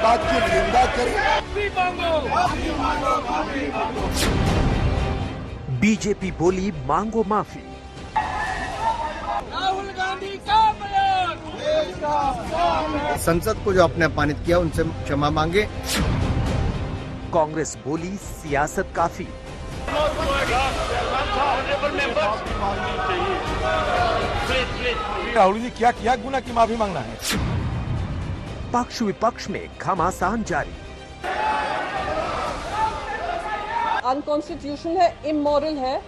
बात की निंदा करें। बीजेपी बोली मांगो माफी। राहुल गांधी का बयान। संसद को जो आपने अपमानित किया उनसे क्षमा मांगे। कांग्रेस बोली सियासत काफी। राहुल जी क्या किया गुना की माफी मांगना है। पक्ष विपक्ष में घमासान जारी। अनकॉन्स्टिट्यूशनल है, इमोरल है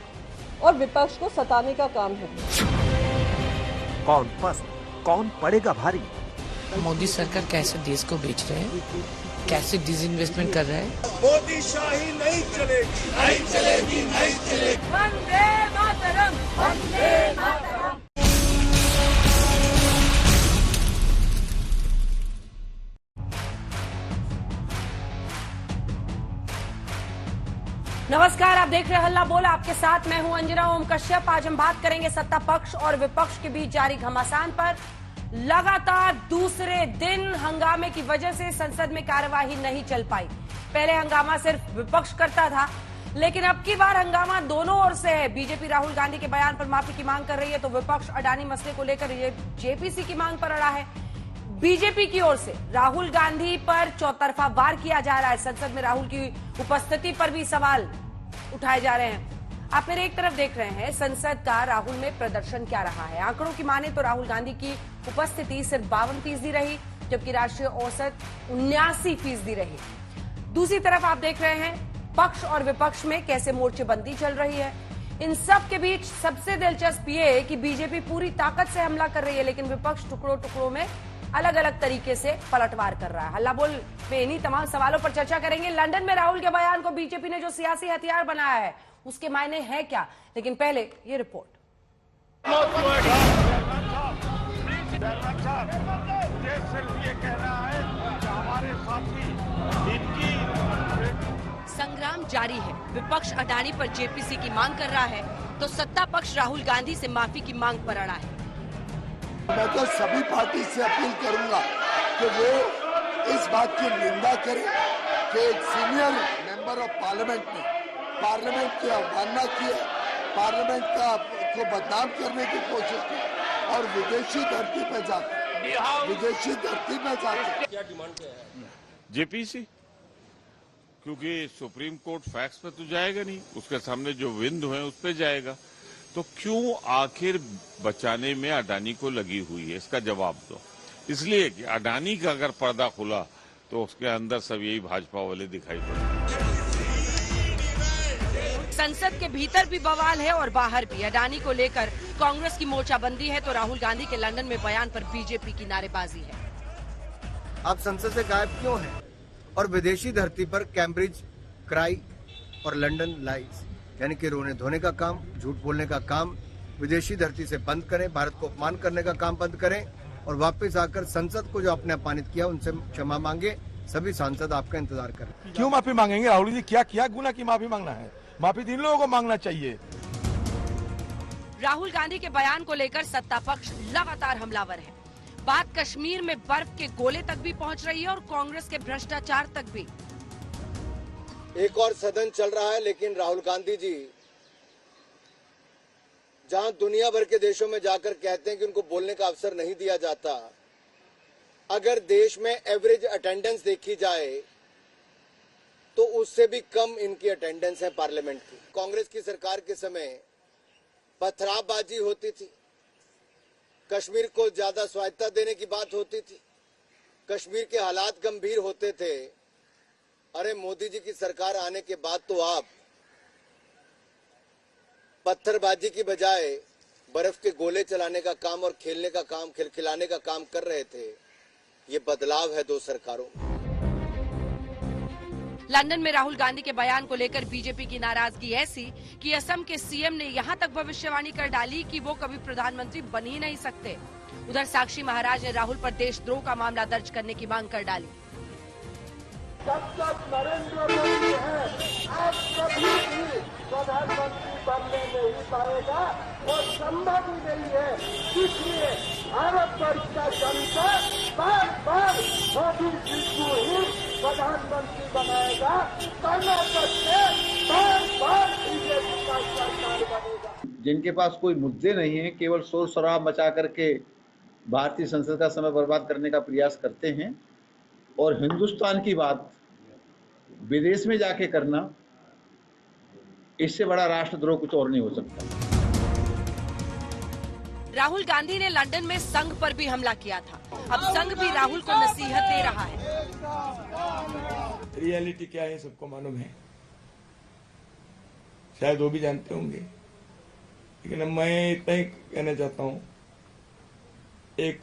और विपक्ष को सताने का काम है। कौन पस्त, कौन पड़ेगा भारी। मोदी सरकार कैसे देश को बेच रहे हैं, कैसे डिसइन्वेस्टमेंट कर रहे हैं। मोदी शाही नहीं चलेगी, नहीं चलेगी, नहीं चलेगी। वंदे मातरम, वंदे मातरम। नमस्कार, आप देख रहे हैं हल्ला बोला। आपके साथ मैं हूं अंजना ओम कश्यप। आज हम बात करेंगे सत्ता पक्ष और विपक्ष के बीच जारी घमासान पर। लगातार दूसरे दिन हंगामे की वजह से संसद में कार्यवाही नहीं चल पाई। पहले हंगामा सिर्फ विपक्ष करता था, लेकिन अब की बार हंगामा दोनों ओर से है। बीजेपी राहुल गांधी के बयान पर माफी की मांग कर रही है, तो विपक्ष अडानी मसले को लेकर जेपीसी की मांग पर अड़ा है। बीजेपी की ओर से राहुल गांधी पर चौतरफा वार किया जा रहा है। संसद में राहुल की उपस्थिति पर भी सवाल उठाए जा रहे हैं। आप मेरे एक तरफ देख रहे हैं संसद का राहुल में प्रदर्शन क्या रहा है। आंकड़ों की माने तो राहुल गांधी की उपस्थिति सिर्फ 52% रही, जबकि राष्ट्रीय औसत 79% रही। दूसरी तरफ आप देख रहे हैं पक्ष और विपक्ष में कैसे मोर्चेबंदी चल रही है। इन सब के बीच सबसे दिलचस्प ये है कि बीजेपी पूरी ताकत से हमला कर रही है, लेकिन विपक्ष टुकड़ों टुकड़ों में अलग अलग तरीके से पलटवार कर रहा है। हल्ला बोल में इन्हीं तमाम सवालों पर चर्चा करेंगे। लंदन में राहुल के बयान को बीजेपी ने जो सियासी हथियार बनाया है, उसके मायने है क्या, लेकिन पहले ये रिपोर्ट। संग्राम जारी है। विपक्ष अडानी पर जेपीसी की मांग कर रहा है, तो सत्ता पक्ष राहुल गांधी से माफी की मांग पर अड़ा है। मैं तो सभी पार्टी से अपील करूंगा कि वो इस बात की निंदा करें कि एक सीनियर मेंबर ऑफ पार्लियामेंट ने पार्लियामेंट की अवमानना की है, पार्लियामेंट को बदनाम करने की कोशिश की और विदेशी धरती पे जाकर क्या डिमांड है? जेपीसी, क्योंकि सुप्रीम कोर्ट फैक्ट्स पे तो जाएगा नहीं, उसके सामने जो विंडो है उस पे जाएगा। तो क्यों आखिर बचाने में अडानी को लगी हुई है, इसका जवाब दो। इसलिए कि अडानी का अगर पर्दा खुला तो उसके अंदर सब यही भाजपा वाले दिखाई पड़े। संसद के भीतर भी बवाल है और बाहर भी। अडानी को लेकर कांग्रेस की मोर्चाबंदी है, तो राहुल गांधी के लंदन में बयान पर बीजेपी की नारेबाजी है। आप संसद से गायब क्यों हैं? और विदेशी धरती पर कैम्ब्रिज क्राई और लंदन लाइज यानी कि रोने धोने का काम, झूठ बोलने का काम विदेशी धरती से बंद करें, भारत को अपमान करने का काम बंद करें और वापस आकर संसद को जो आपने अपमानित किया उनसे क्षमा मांगे। सभी सांसद आपका इंतजार करें। क्यों माफी मांगेंगे? राहुल जी क्या किया गुना की माफी मांगना है। माफी तो इन लोगों को मांगना चाहिए। राहुल गांधी के बयान को लेकर सत्ता पक्ष लगातार हमलावर है। बात कश्मीर में बर्फ के गोले तक भी पहुंच रही है और कांग्रेस के भ्रष्टाचार तक भी। एक और सदन चल रहा है, लेकिन राहुल गांधी जी जहां दुनिया भर के देशों में जाकर कहते हैं कि उनको बोलने का अवसर नहीं दिया जाता, अगर देश में एवरेज अटेंडेंस देखी जाए तो उससे भी कम इनकी अटेंडेंस है पार्लियामेंट की। कांग्रेस की सरकार के समय पथरावबाजी होती थी, कश्मीर को ज्यादा स्वायत्तता देने की बात होती थी, कश्मीर के हालात गंभीर होते थे। अरे मोदी जी की सरकार आने के बाद तो आप पत्थरबाजी की बजाय बर्फ के गोले चलाने का काम और खेलने का काम, खिलखिलाने का काम कर रहे थे। ये बदलाव है दो सरकारों। लंदन में राहुल गांधी के बयान को लेकर बीजेपी की नाराजगी ऐसी कि असम के सीएम ने यहां तक भविष्यवाणी कर डाली कि वो कभी प्रधानमंत्री बन ही नहीं सकते। उधर साक्षी महाराज ने राहुल पर देशद्रोह का मामला दर्ज करने की मांग कर डाली। जब तक नरेंद्र मोदी है आप कभी भी प्रधानमंत्री बनने नहीं पाएगा और संभव ही नहीं है। इसलिए भारतवर्ष का जनता बार बार मोदी जी को ही प्रधानमंत्री बनाएगा। कर्नाटक में बार बार बीजेपी का सरकार बनेगा। जिनके पास कोई मुद्दे नहीं है, केवल शोर शराब मचा करके भारतीय संसद का समय बर्बाद करने का प्रयास करते हैं और हिंदुस्तान की बात विदेश में जाके करना, इससे बड़ा राष्ट्रद्रोह कुछ और नहीं हो सकता। राहुल गांधी ने लंदन में संघ पर भी हमला किया था। अब संघ भी राहुल को नसीहत दे रहा है। रियलिटी क्या है सबको मालूम है, शायद वो भी जानते होंगे, लेकिन मैं इतना ही कहना चाहता हूं, एक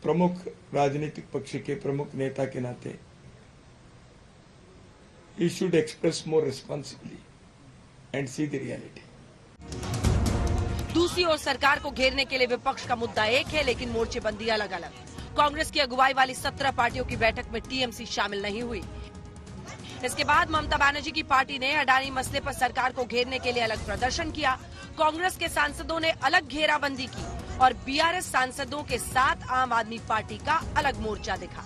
प्रमुख राजनीतिक पक्ष के प्रमुख नेता के नाते he should express more responsibly and see the reality. दूसरी ओर सरकार को घेरने के लिए विपक्ष का मुद्दा एक है, लेकिन मोर्चेबंदी अलग अलग। कांग्रेस की अगुवाई वाली 17 पार्टियों की बैठक में टीएमसी शामिल नहीं हुई। इसके बाद ममता बनर्जी की पार्टी ने अडानी मसले पर सरकार को घेरने के लिए अलग प्रदर्शन किया। कांग्रेस के सांसदों ने अलग घेराबंदी की और बीआरएस सांसदों के साथ आम आदमी पार्टी का अलग मोर्चा दिखा।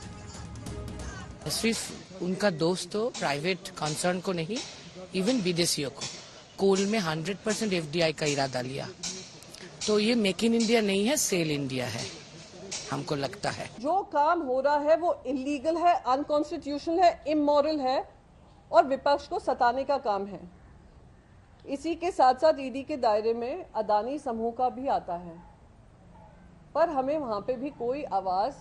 सिर्फ उनका दोस्त तो प्राइवेट कंसर्न को नहीं, इवन विदेशियों को कोल में 100% एफडीआई का इरादा लिया। तो ये मेक इन इंडिया नहीं है, सेल इंडिया है, हमको लगता है। जो काम हो रहा है वो इलीगल है, अनकॉन्स्टिट्यूशनल है, इमोरल है और विपक्ष को सताने का काम है। इसी के साथ साथ ईडी के दायरे में अदानी समूह का भी आता है, पर हमें वहां पे भी कोई आवाज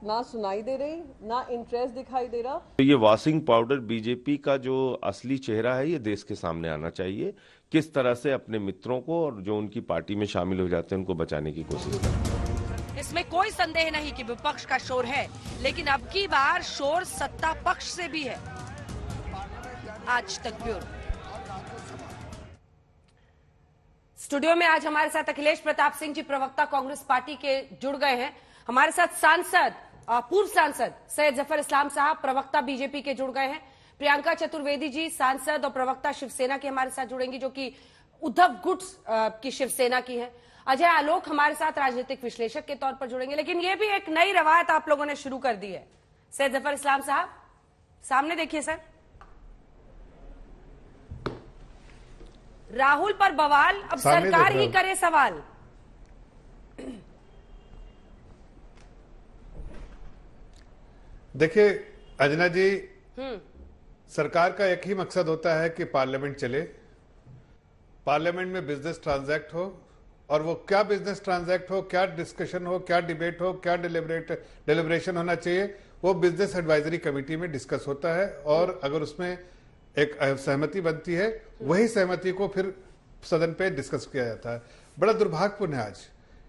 ना सुनाई दे रही, ना इंटरेस्ट दिखाई दे रहा। तो ये वॉशिंग पाउडर बीजेपी का जो असली चेहरा है, ये देश के सामने आना चाहिए। किस तरह से अपने मित्रों को और जो उनकी पार्टी में शामिल हो जाते हैं उनको बचाने की कोशिश करें। इसमें कोई संदेह नहीं कि विपक्ष का शोर है, लेकिन अब की बार शोर सत्ता पक्ष से भी है। आज तक ब्यूरो। स्टूडियो में आज हमारे साथ अखिलेश प्रताप सिंह जी, प्रवक्ता कांग्रेस पार्टी के, जुड़ गए हैं। हमारे साथ सांसद, पूर्व सांसद सैयद जफर इस्लाम साहब, प्रवक्ता बीजेपी के, जुड़ गए हैं। प्रियंका चतुर्वेदी जी, सांसद और प्रवक्ता शिवसेना के, हमारे साथ जुड़ेंगी, जो कि उद्धव गुट की शिवसेना की है। अजय आलोक हमारे साथ राजनीतिक विश्लेषक के तौर पर जुड़ेंगे। लेकिन यह भी एक नई रवायत आप लोगों ने शुरू कर दी है। सैयद जफर इस्लाम साहब, सामने देखिए सर। राहुल पर बवाल, अब सरकार ही करे सवाल। देखिए अंजना जी, सरकार का एक ही मकसद होता है कि पार्लियामेंट चले, पार्लियामेंट में बिजनेस ट्रांजैक्ट हो, और वो क्या बिजनेस ट्रांजैक्ट हो, क्या डिस्कशन हो, क्या डिबेट हो, क्या डिलिब्रेशन होना चाहिए, वो बिजनेस एडवाइजरी कमेटी में डिस्कस होता है। और अगर उसमें एक सहमति बनती है, वही सहमति को फिर सदन पे डिस्कस किया जाता है। बड़ा दुर्भाग्यपूर्ण है आज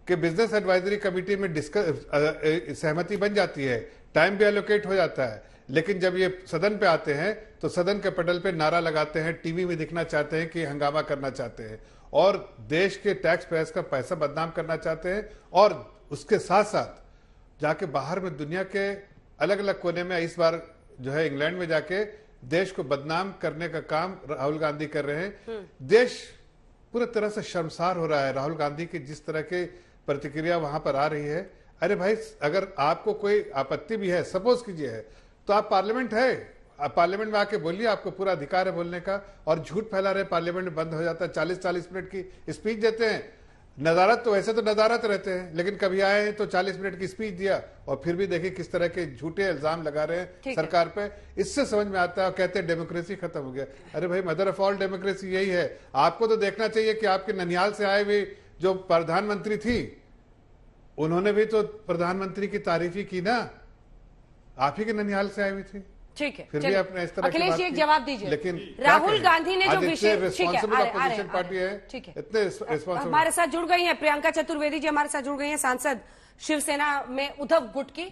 कि बिजनेस एडवाइजरी कमेटी में सहमति बन जाती है, टाइम भी एलोकेट हो जाता है, लेकिन जब ये सदन पे आते हैं तो सदन के पटल पे नारा लगाते हैं, टीवी में दिखना चाहते हैं कि हंगामा करना चाहते हैं और देश के टैक्स पेयर्स का पैसा बदनाम करना चाहते हैं। और उसके साथ साथ जाके बाहर में दुनिया के अलग अलग कोने में, इस बार जो है इंग्लैंड में जाके देश को बदनाम करने का काम राहुल गांधी कर रहे हैं। देश पूरी तरह से शर्मसार हो रहा है राहुल गांधी की जिस तरह की प्रतिक्रिया वहां पर आ रही है। अरे भाई, अगर आपको कोई आपत्ति भी है, सपोज कीजिए है, तो आप पार्लियामेंट है, आप पार्लियामेंट में आके बोलिए, आपको पूरा अधिकार है बोलने का। और झूठ फैला रहे, पार्लियामेंट में बंद हो जाता है, 40-40 मिनट की स्पीच देते हैं। नजारत तो वैसे तो नजारत रहते हैं, लेकिन कभी आए हैं तो 40 मिनट की स्पीच दिया, और फिर भी देखिए किस तरह के झूठे इल्जाम लगा रहे हैं सरकार पे। इससे समझ में आता है, कहते हैं डेमोक्रेसी खत्म हो गया। अरे भाई, मदर ऑफ ऑल डेमोक्रेसी यही है। आपको तो देखना चाहिए कि आपके ननिहाल से आए हुए जो प्रधानमंत्री थी, उन्होंने भी तो प्रधानमंत्री की तारीफ ही की ना, आप ही के ननिहाल से आई हुई थी। ठीक है, फिर भी आपने इस तरह अखिलेश जी एक जवाब दीजिए। लेकिन राहुल गांधी ने जो विषय, अपोजिशन पार्टी है, ठीक है, इतने रिस्पॉन्सिबल। हमारे साथ जुड़ गई हैं प्रियंका चतुर्वेदी जी, हमारे साथ जुड़ गई हैं सांसद शिवसेना में उद्धव गुट की।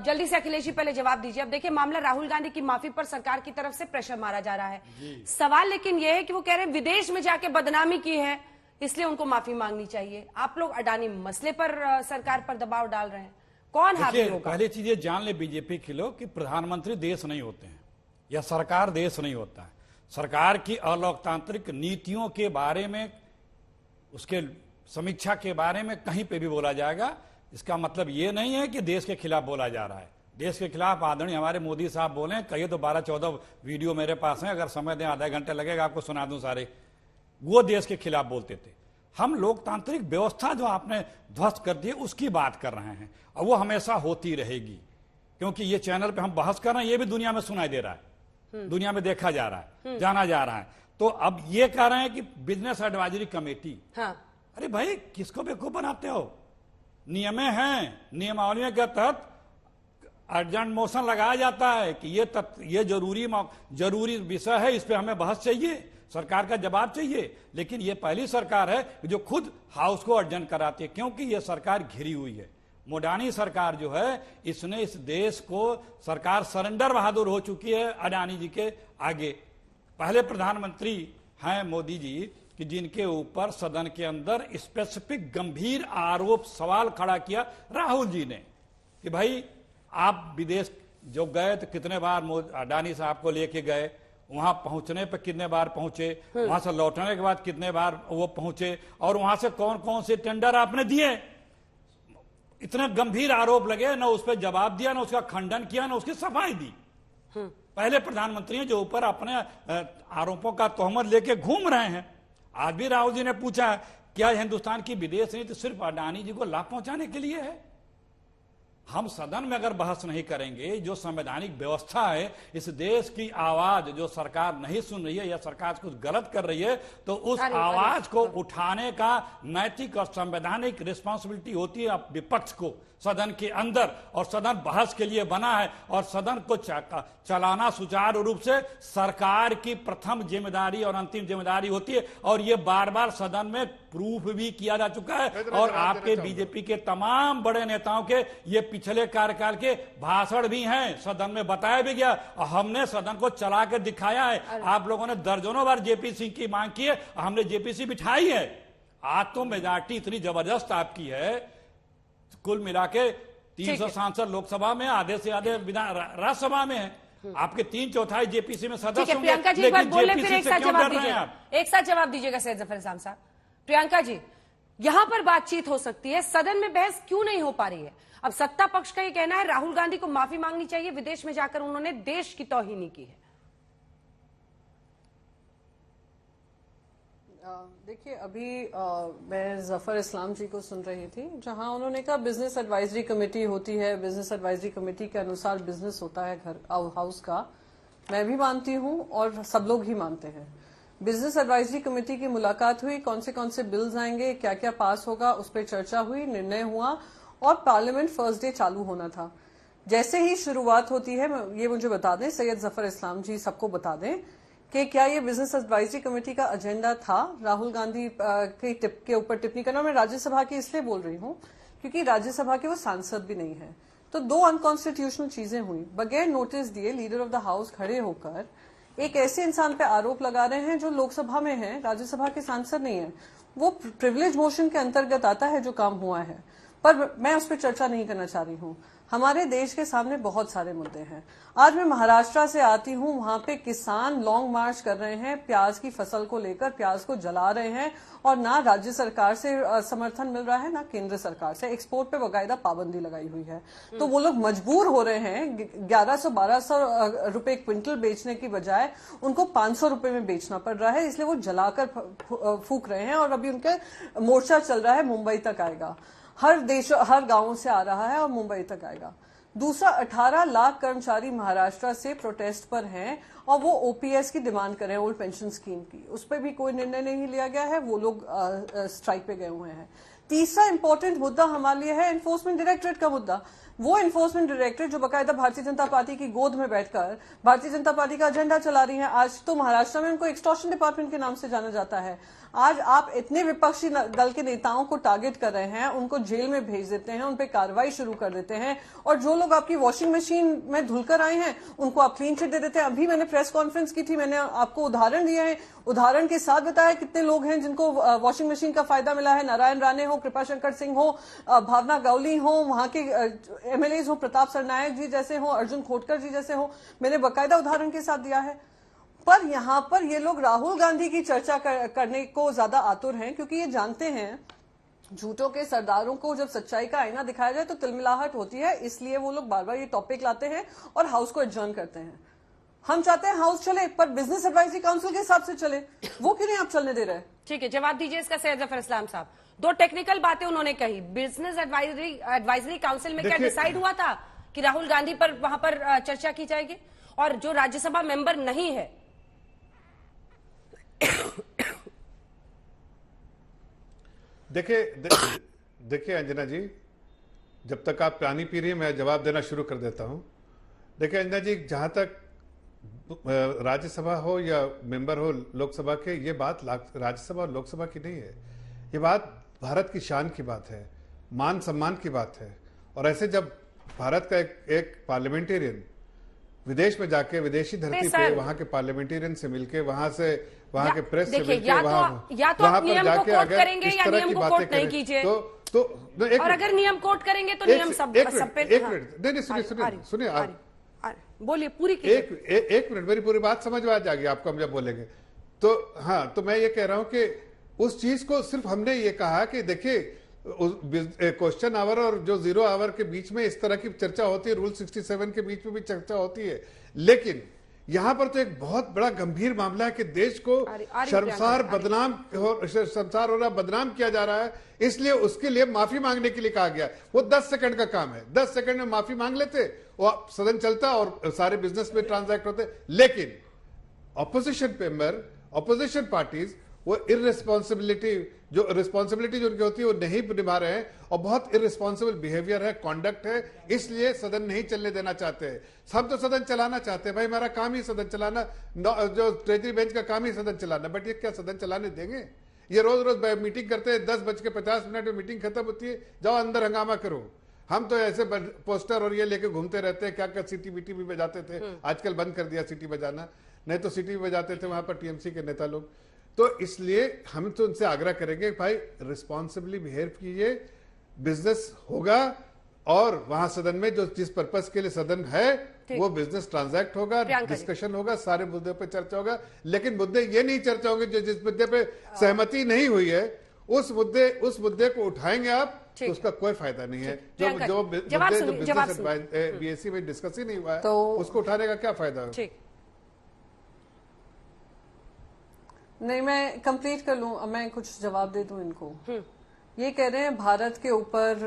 जल्दी से अखिलेश जी पहले जवाब दीजिए। अब देखिए, मामला राहुल गांधी की माफी पर सरकार की तरफ से प्रेशर मारा जा रहा है। सवाल लेकिन यह है कि वो कह रहे हैं विदेश में जाके बदनामी की है, इसलिए उनको माफी मांगनी चाहिए। आप लोग अडानी मसले पर सरकार पर दबाव डाल रहे हैं, कौन हावी देखिए, होगा? पहली चीज ये जान ले बीजेपी के लोग कि प्रधानमंत्री देश नहीं होते हैं या सरकार देश नहीं होता है। सरकार की अलोकतांत्रिक नीतियों के बारे में, उसके समीक्षा के बारे में कहीं पे भी बोला जाएगा, इसका मतलब ये नहीं है कि देश के खिलाफ बोला जा रहा है। देश के खिलाफ आदरणीय हमारे मोदी साहब बोले, कहिए तो 12-14 वीडियो मेरे पास हैं, अगर समय दें आधा घंटे लगेगा आपको सुना दूं सारे। वो देश के खिलाफ बोलते थे। हम लोकतांत्रिक व्यवस्था जो आपने ध्वस्त कर दी उसकी बात कर रहे हैं, और वो हमेशा होती रहेगी, क्योंकि ये चैनल पे हम बहस कर रहे हैं, ये भी दुनिया में सुनाई दे रहा है, दुनिया में देखा जा रहा है, जाना जा रहा है। तो अब ये कह रहे हैं कि बिजनेस एडवाइजरी कमेटी, अरे भाई किसको बेवकूफ बनाते हो? नियमें हैं, नियमावलियों के तहत अर्जेंट मोशन लगाया जाता है कि ये जरूरी विषय है, इस पे हमें बहस चाहिए, सरकार का जवाब चाहिए। लेकिन ये पहली सरकार है जो खुद हाउस को अर्जेंट कराती है, क्योंकि ये सरकार घिरी हुई है। मोडानी सरकार जो है, इसने इस देश को, सरकार सरेंडर बहादुर हो चुकी है अडानी जी के आगे। पहले प्रधानमंत्री हैं मोदी जी कि जिनके ऊपर सदन के अंदर स्पेसिफिक गंभीर आरोप सवाल खड़ा किया राहुल जी ने कि भाई आप विदेश जो गए तो कितने बार अडानी साहब को लेके गए, वहां पहुंचने पर कितने बार पहुंचे, वहां से लौटने के बाद कितने बार वो पहुंचे, और वहां से कौन कौन से टेंडर आपने दिए। इतने गंभीर आरोप लगे, ना उस पर जवाब दिया, ना उसका खंडन किया, ना उसकी सफाई दी। पहले प्रधानमंत्री हैं जो ऊपर अपने आरोपों का तोहमत लेके घूम रहे हैं। आज भी राहुल जी ने पूछा क्या हिंदुस्तान की विदेश नीति सिर्फ अडानी जी को लाभ पहुंचाने के लिए है? हम सदन में अगर बहस नहीं करेंगे, जो संवैधानिक व्यवस्था है, इस देश की आवाज जो सरकार नहीं सुन रही है या सरकार कुछ गलत कर रही है, तो उस आवाज को उठाने का नैतिक और संवैधानिक रिस्पांसिबिलिटी होती है विपक्ष को सदन के अंदर। और सदन बहस के लिए बना है, और सदन को चलाना सुचारू रूप से सरकार की प्रथम जिम्मेदारी और अंतिम जिम्मेदारी होती है। और ये बार बार सदन में प्रूफ भी किया जा चुका है, और आपके बीजेपी के तमाम बड़े नेताओं के ये पिछले कार्यकाल के भाषण भी हैं, सदन में बताया भी गया, और हमने सदन को चला के दिखाया है। आप लोगों ने दर्जनों बार जेपीसी की मांग की है, हमने जेपीसी बिठाई है। आज तो मेजॉरिटी इतनी जबरदस्त आपकी है, कुल मिला के 300 सांसद लोकसभा में, आधे से आधे राज्यसभा में है। आपके 3/4 जेपीसी में सदस्य होंगे, प्रियंका जी एक बार बोल ले, फिर एक साथ जवाब हैं दीजिएगा। आप? एक साथ जवाब दीजिएगा सैयद जफर इस्लाम साहब। प्रियंका जी, यहां पर बातचीत हो सकती है, सदन में बहस क्यों नहीं हो पा रही है? अब सत्ता पक्ष का ये कहना है राहुल गांधी को माफी मांगनी चाहिए, विदेश में जाकर उन्होंने देश की तौहीनी की है। देखिए, अभी मैं जफर इस्लाम जी को सुन रही थी, जहां उन्होंने कहा बिजनेस एडवाइजरी कमेटी होती है, बिजनेस एडवाइजरी कमेटी के अनुसार बिजनेस होता है घर हाउस का। मैं भी मानती हूं और सब लोग ही मानते हैं। बिजनेस एडवाइजरी कमेटी की मुलाकात हुई, कौन से बिल्स आएंगे, क्या क्या पास होगा, उस पर चर्चा हुई, निर्णय हुआ, और पार्लियामेंट फर्स्ट डे चालू होना था। जैसे ही शुरुआत होती है, ये मुझे बता दें, सैयद जफर इस्लाम जी सबको बता दें कि क्या ये बिजनेस एडवाइजरी कमेटी का एजेंडा था राहुल गांधी के ऊपर टिप्पणी करना। मैं राज्यसभा की इसलिए बोल रही हूं क्योंकि राज्यसभा के वो सांसद भी नहीं है। तो 2 अनकॉन्स्टिट्यूशनल चीजें हुई, बगैर नोटिस दिए लीडर ऑफ द हाउस खड़े होकर एक ऐसे इंसान पे आरोप लगा रहे हैं जो लोकसभा में है, राज्यसभा के सांसद नहीं है। वो प्रिविलेज मोशन के अंतर्गत आता है जो काम हुआ है, पर मैं उस पर चर्चा नहीं करना चाह रही हूँ। हमारे देश के सामने बहुत सारे मुद्दे हैं। आज मैं महाराष्ट्र से आती हूँ, वहां पे किसान लॉन्ग मार्च कर रहे हैं, प्याज की फसल को लेकर प्याज को जला रहे हैं, और ना राज्य सरकार से समर्थन मिल रहा है, ना केंद्र सरकार से। एक्सपोर्ट पे बाकायदा पाबंदी लगाई हुई है। तो वो लोग मजबूर हो रहे हैं 1100-1200 रुपए क्विंटल बेचने की बजाय उनको 500 रुपए में बेचना पड़ रहा है, इसलिए वो जलाकर फूक रहे हैं। और अभी उनका मोर्चा चल रहा है, मुंबई तक आएगा, हर गांव से आ रहा है और मुंबई तक आएगा। दूसरा, 18 लाख कर्मचारी महाराष्ट्र से प्रोटेस्ट पर हैं और वो ओपीएस की डिमांड कर रहे हैं, ओल्ड पेंशन स्कीम की। उस पर भी कोई निर्णय नहीं लिया गया है, वो लोग स्ट्राइक पे गए हुए हैं। तीसरा इंपॉर्टेंट मुद्दा हमारे लिए है एनफोर्समेंट डायरेक्टरेट का मुद्दा। वो एनफोर्समेंट डायरेक्टरेट जो बाकायदा भारतीय जनता पार्टी की गोद में बैठकर भारतीय जनता पार्टी का एजेंडा चला रही है। आज तो महाराष्ट्र में उनको एक्सटॉर्शन डिपार्टमेंट के नाम से जाना जाता है। आज आप इतने विपक्षी दल के नेताओं को टारगेट कर रहे हैं, उनको जेल में भेज देते हैं, उन पे कार्रवाई शुरू कर देते हैं, और जो लोग आपकी वॉशिंग मशीन में धुलकर आए हैं उनको आप क्लीन चिट दे देते हैं। अभी मैंने प्रेस कॉन्फ्रेंस की थी, मैंने आपको उदाहरण दिए हैं, उदाहरण के साथ बताया कितने लोग हैं जिनको वॉशिंग मशीन का फायदा मिला है। नारायण राणे हो, कृपा शंकर सिंह हो, भावना गवली हो, वहां के एमएलएज हो, प्रताप सरनायक जी जैसे हो, अर्जुन खोटकर जी जैसे हो, मैंने बकायदा उदाहरण के साथ दिया है। पर यहाँ पर ये लोग राहुल गांधी की चर्चा करने को ज्यादा आतुर हैं, क्योंकि ये जानते हैं झूठों के सरदारों को जब सच्चाई का आईना दिखाया जाए तो तिलमिलाहट होती है, इसलिए वो लोग बार बार ये टॉपिक लाते हैं और हाउस को एडजर्न करते हैं। हम चाहते हैं हाउस चले, पर बिजनेस एडवाइजरी काउंसिल के हिसाब से चले, वो क्यों नहीं आप चलने दे रहे? ठीक है, जवाब दीजिए इसका सैयद जफर इस्लाम साहब। दो टेक्निकल बातें उन्होंने कही, बिजनेस एडवाइजरी काउंसिल में क्या डिसाइड हुआ था कि राहुल गांधी पर वहां पर चर्चा की जाएगी, और जो राज्यसभा मेंबर नहीं है देखिए अंजना जी, जब तक आप पानी पी रही हैं मैं जवाब देना शुरू कर देता हूं। देखिए अंजना जी, जहां तक राज्यसभा हो या मेंबर हो लोकसभा के, ये बात राज्यसभा और लोकसभा की नहीं है, ये बात भारत की शान की बात है, मान सम्मान की बात है। और ऐसे जब भारत का एक पार्लियामेंटेरियन विदेश में जाके विदेशी धरती पे वहां के पार्लियामेंटेरियन से मिलके वहां के प्रेस से मिलके वहां पर जाके अगर इस तरह की बातें करें तो और अगर नियम कोट करेंगे तो नियम सब पे। एक मिनट सुनिए आप बोलिए, पूरी एक मिनट, मेरी पूरी बात समझ में आ जाएगी आपको हम जब बोलेंगे तो। हाँ, तो मैं ये कह रहा हूं कि उस चीज को सिर्फ हमने ये कहा कि देखिए क्वेश्चन आवर और जो जीरो आवर के बीच में इस तरह की चर्चा होती है, रूल 67 के बीच में भी चर्चा होती है, लेकिन यहां पर तो एक बहुत बड़ा गंभीर मामला है कि देश को शर्मसार हो रहा, बदनाम किया जा रहा है, इसलिए उसके लिए माफी मांगने के लिए कहा गया। वो 10 सेकंड का काम है, 10 सेकंड में माफी मांग लेते, वो सदन चलता और सारे बिजनेस में ट्रांजैक्ट होते। लेकिन ऑपोजिशन मेंबर, ऑपोजिशन पार्टीज वो रिस्पॉन्सिबिलिटी जो उनकी होती है वो नहीं निभा रहे हैं, और बहुत इररिस्पॉन्सिबल बिहेवियर है, कॉन्डक्ट है, इसलिए सदन नहीं चलने देना चाहते हैं। हम तो सदन चलाना चाहते हैं भाई, हमारा काम ही सदन चलाना, जो ट्रेजरी बेंच का काम ही सदन चलाना, बट ये क्या सदन चलाने देंगे? ये रोज रोज मीटिंग करते हैं, 10:50 में मीटिंग खत्म होती है, जाओ अंदर हंगामा करो। हम तो ऐसे पोस्टर और ये लेके घूमते रहते हैं, क्या क्या सिटी बीटी भी बजाते थे, आजकल बंद कर दिया सिटी बजाना, नहीं तो सिटी बजाते थे वहां पर टीएमसी के नेता लोग। तो इसलिए हम तो उनसे आग्रह करेंगे भाई रिस्पॉन्सिबली बिहेव कीजिए, बिजनेस होगा और वहां सदन में जो जिस पर्पस के लिए सदन है वो बिजनेस ट्रांजैक्ट होगा, डिस्कशन होगा, सारे मुद्दों पे चर्चा होगा, लेकिन मुद्दे ये नहीं चर्चा होंगे जो जिस मुद्दे पे सहमति नहीं हुई है उस मुद्दे को उठाएंगे आप, तो उसका कोई फायदा नहीं है। जो बिजनेस बीएससी में डिस्कस ही नहीं हुआ है तो उसको उठाने का क्या फायदा है? नहीं, मैं कंप्लीट कर लूं, अब मैं कुछ जवाब दे दूं इनको। ये कह रहे हैं भारत के ऊपर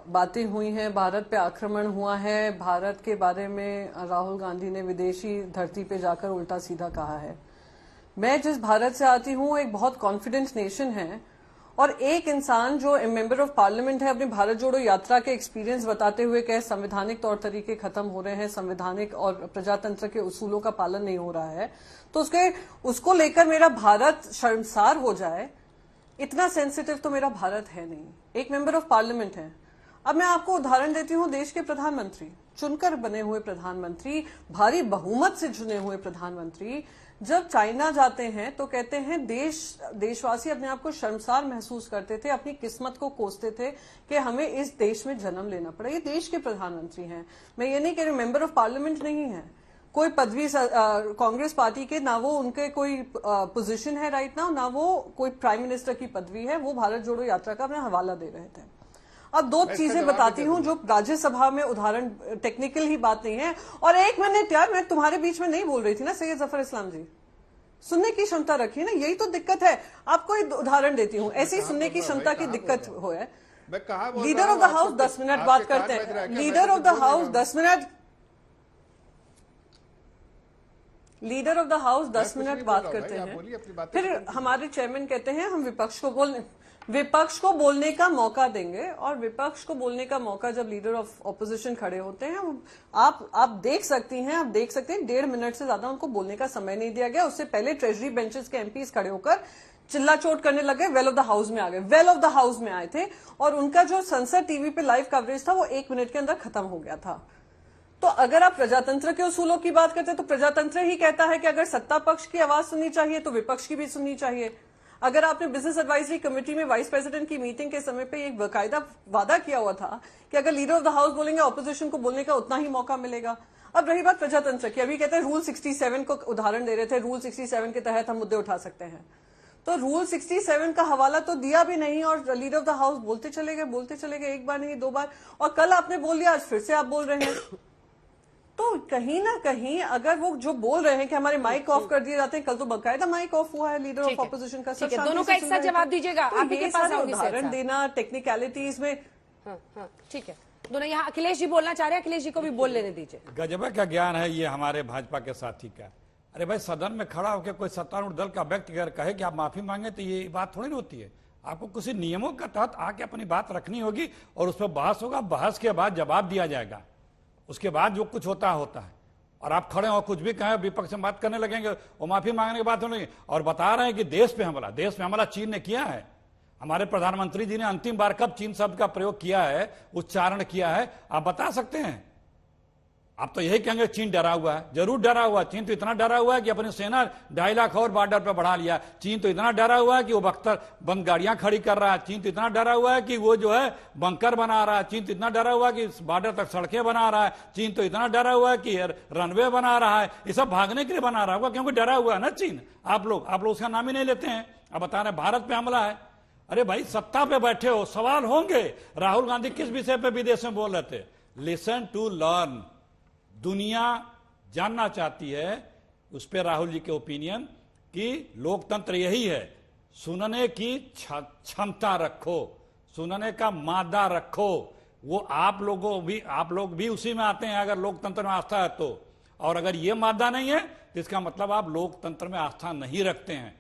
बातें हुई हैं, भारत पे आक्रमण हुआ है, भारत के बारे में राहुल गांधी ने विदेशी धरती पे जाकर उल्टा सीधा कहा है। मैं जिस भारत से आती हूँ एक बहुत कॉन्फिडेंट नेशन है, और एक इंसान जो मेंबर ऑफ पार्लियामेंट है अपनी भारत जोड़ो यात्रा के एक्सपीरियंस बताते हुए कहे संवैधानिक तौर तरीके खत्म हो रहे हैं, संवैधानिक और प्रजातंत्र के उसूलों का पालन नहीं हो रहा है, तो उसको लेकर मेरा भारत शर्मसार हो जाए, इतना सेंसिटिव तो मेरा भारत है नहीं। एक मेंबर ऑफ पार्लियामेंट है। अब मैं आपको उदाहरण देती हूँ, देश के प्रधानमंत्री, चुनकर बने हुए प्रधानमंत्री, भारी बहुमत से चुने हुए प्रधानमंत्री जब चाइना जाते हैं तो कहते हैं देशवासी अपने आप को शर्मसार महसूस करते थे, अपनी किस्मत को कोसते थे कि हमें इस देश में जन्म लेना पड़ा। ये देश के प्रधानमंत्री हैं, मैं ये नहीं कह रही मेंबर ऑफ पार्लियामेंट नहीं है, कोई पदवी कांग्रेस पार्टी के, ना वो उनके कोई पोजीशन है राइट नाउ, ना वो कोई प्राइम मिनिस्टर की पदवी है, वो भारत जोड़ो यात्रा का अपना हवाला दे रहे थे। अब दो चीजें बताती हूँ जो राज्यसभा में उदाहरण, टेक्निकल ही बात नहीं है। और एक मिनट यार, मैं तुम्हारे बीच में नहीं बोल रही थी ना सैयद जफर इस्लाम जी, सुनने की क्षमता रखिए ना, यही तो दिक्कत है। आपको एक उदाहरण देती हूँ, ऐसी सुनने की क्षमता की दिक्कत हो है। Leader of the house 10 minute बात करते हैं, leader of the house 10 minute, leader of the house 10 minute बात करते हैं, फिर हमारे चेयरमैन कहते हैं हम विपक्ष को बोलने का मौका देंगे, और विपक्ष को बोलने का मौका जब लीडर ऑफ ऑपोजिशन खड़े होते हैं, आप देख सकते हैं 1.5 मिनट से ज्यादा उनको बोलने का समय नहीं दिया गया। उससे पहले ट्रेजरी बेंचेस के एमपीज खड़े होकर चिल्ला चोट करने लगे, वेल ऑफ द हाउस में आ गए, वेल ऑफ द हाउस में आए थे, और उनका जो संसद टीवी पे लाइव कवरेज था वो 1 मिनट के अंदर खत्म हो गया था। तो अगर आप प्रजातंत्र के उसूलों की बात करते हैं तो प्रजातंत्र ही कहता है कि अगर सत्ता पक्ष की आवाज सुननी चाहिए तो विपक्ष की भी सुननी चाहिए। अगर आपने बिजनेस एडवाइजरी कमेटी में वाइस प्रेसिडेंट की मीटिंग के समय पे एक बाकायदा वादा किया हुआ था कि अगर लीडर ऑफ द हाउस बोलेंगे ऑपोजिशन को बोलने का उतना ही मौका मिलेगा। अब रही बात प्रजातंत्र की, अभी कहते हैं रूल 67 को उदाहरण दे रहे थे, रूल 67 के तहत हम मुद्दे उठा सकते हैं। तो रूल 67 का हवाला तो दिया भी नहीं और लीडर ऑफ द हाउस बोलते चले गए, एक बार नहीं 2 बार, और कल आपने बोल दिया, आज फिर से आप बोल रहे हैं। तो कहीं ना कहीं अगर वो जो बोल रहे हैं कि हमारे माइक ऑफ कर दिए जाते हैं, कल तो बकायदा माइक ऑफ हुआ है लीडर ऑफ ऑपोजिशन का। ठीक है, दोनों का एक साथ जवाब दीजिएगा। तो आप के पास आऊंगी उदाहरण देना टेक्निकलिटीज में। हाँ, ठीक है, दोनों यहाँ अखिलेश जी बोलना चाह रहे हैं, अखिलेश जी को भी बोल लेने दीजिए। गजब का ज्ञान है ये हमारे भाजपा के साथी का। अरे भाई, सदन में खड़ा होकर कोई सत्तारूढ़ दल का व्यक्ति अगर कहे कि आप माफी मांगे तो ये बात थोड़ी होती है। आपको किसी नियमों के तहत आके अपनी बात रखनी होगी और उस पर बहस होगा, बहस के बाद जवाब दिया जाएगा, उसके बाद जो कुछ होता है। और आप खड़े हो कुछ भी कहें, विपक्ष में बात करने लगेंगे और माफी मांगने की बात होने और बता रहे हैं कि देश पे हमला चीन ने किया है। हमारे प्रधानमंत्री जी ने अंतिम बार कब चीन शब्द का प्रयोग किया है, उच्चारण किया है, आप बता सकते हैं? आप तो यही कहेंगे चीन डरा हुआ है। जरूर डरा हुआ, चीन तो इतना डरा हुआ है कि अपनी सेना 2.5 लाख और बॉर्डर पर बढ़ा लिया। चीन तो इतना डरा हुआ है कि वो बख्तर बंद गाड़ियां खड़ी कर रहा है। चीन तो इतना डरा हुआ है कि वो जो है बंकर बना रहा है। चीन तो इतना डरा हुआ है कि बॉर्डर तक सड़कें बना रहा है। चीन तो इतना डरा हुआ है कि रनवे बना रहा है। ये सब भागने के लिए बना रहा होगा क्योंकि डरा हुआ है ना चीन। आप लोग उसका नाम ही नहीं लेते हैं। अब बता रहे भारत पे हमला है। अरे भाई, सत्ता पे बैठे हो, सवाल होंगे। राहुल गांधी किस विषय पे विदेश में बोल रहे थे? Listen to learn. दुनिया जानना चाहती है उस पर राहुल जी के ओपिनियन कि लोकतंत्र यही है, सुनने की क्षमता रखो, सुनने का मादा रखो। वो आप लोग भी उसी में आते हैं अगर लोकतंत्र में आस्था है तो। और अगर ये मादा नहीं है तो इसका मतलब आप लोकतंत्र में आस्था नहीं रखते हैं।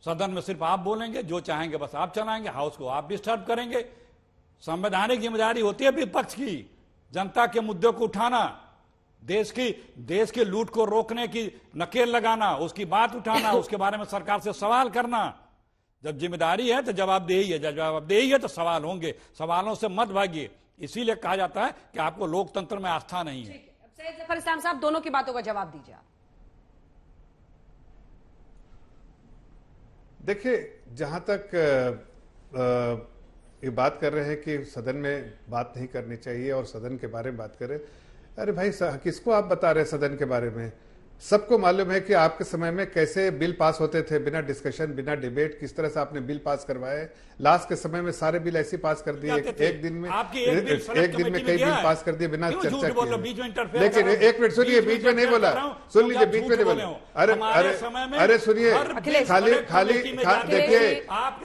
सदन में सिर्फ आप बोलेंगे, जो चाहेंगे बस आप चलाएंगे, हाउस को आप डिस्टर्ब करेंगे। संवैधानिक जिम्मेदारी होती है विपक्ष की, जनता के मुद्दों को उठाना, देश की लूट को रोकने की नकेल लगाना, उसकी बात उठाना, उसके बारे में सरकार से सवाल करना। जब जिम्मेदारी है तो जवाबदेही है, जब जवाबदेही है तो सवाल होंगे। सवालों से मत भागिए। इसीलिए कहा जाता है कि आपको लोकतंत्र में आस्था नहीं है। सैयद जफर इस्लाम साहब, दोनों की बातों का जवाब दीजिए आप। देखिए, जहां तक ये बात कर रहे हैं कि सदन में बात नहीं करनी चाहिए और सदन के बारे में बात करें, अरे भाई किसको आप बता रहे हैं सदन के बारे में? सबको मालूम है कि आपके समय में कैसे बिल पास होते थे, बिना डिस्कशन, बिना डिबेट, किस तरह से आपने बिल पास करवाए। लास्ट के समय में सारे बिल ऐसे पास कर दिए, एक दिन में कई बिल पास कर दिए बिना चर्चा किए। लेकिन एक मिनट सुनिए, बीच में नहीं बोला, सुन लीजिए, बीच में नहीं बोला। अरे सुनिए, खाली देखिए आप,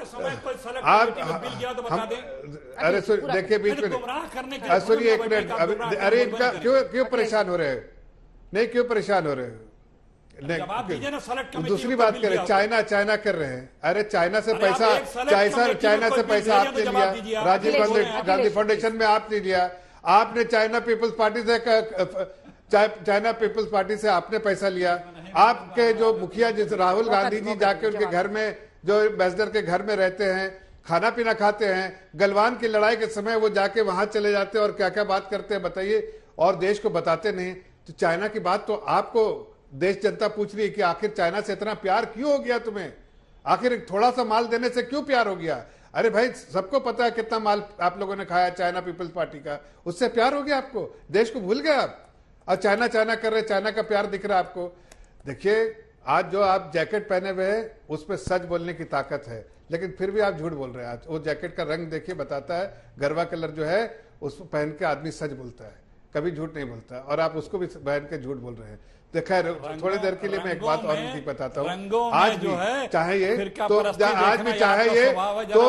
अरे देखिए बीच में सुनिए एक मिनट। अरे इनका क्यों परेशान हो रहे हैं? नहीं, क्यों परेशान हो रहे हैं? दूसरी बात करें, चाइना कर रहे हैं। अरे चाइना से पैसा आपने लिया, राजीव गांधी फाउंडेशन में आपने लिया। आपने चाइना पीपल्स पार्टी से आपने पैसा लिया। आपके जो मुखिया राहुल गांधी जी जाके उनके घर में, जो एम्बेसडर के घर में रहते हैं, खाना पीना खाते हैं, गलवान की लड़ाई के समय वो जाके वहां चले जाते हैं और क्या क्या बात करते हैं बताइए, और देश को बताते नहीं। तो चाइना की बात तो आपको देश जनता पूछ रही है कि आखिर चाइना से इतना प्यार क्यों हो गया तुम्हें? आखिर थोड़ा सा माल देने से क्यों प्यार हो गया? अरे भाई, सबको पता है कितना माल आप लोगों ने खाया चाइना पीपल्स पार्टी का, उससे प्यार हो गया आपको? देश को भूल गए आप और चाइना कर रहे, चाइना का प्यार दिख रहा है आपको। देखिए, आज जो आप जैकेट पहने हुए हैं उस पर सच बोलने की ताकत है, लेकिन फिर भी आप झूठ बोल रहे हैं। आज वो जैकेट का रंग देखिए, बताता है, गरवा कलर जो है उसको पहन के आदमी सच बोलता है, कभी झूठ नहीं बोलता, और आप उसको भी पहन के झूठ बोल रहे हैं। देखा है, थोड़ी देर के लिए मैं एक बात और ठीक बताता हूँ। आज भी चाहे ये तो आज भी चाहे ये तो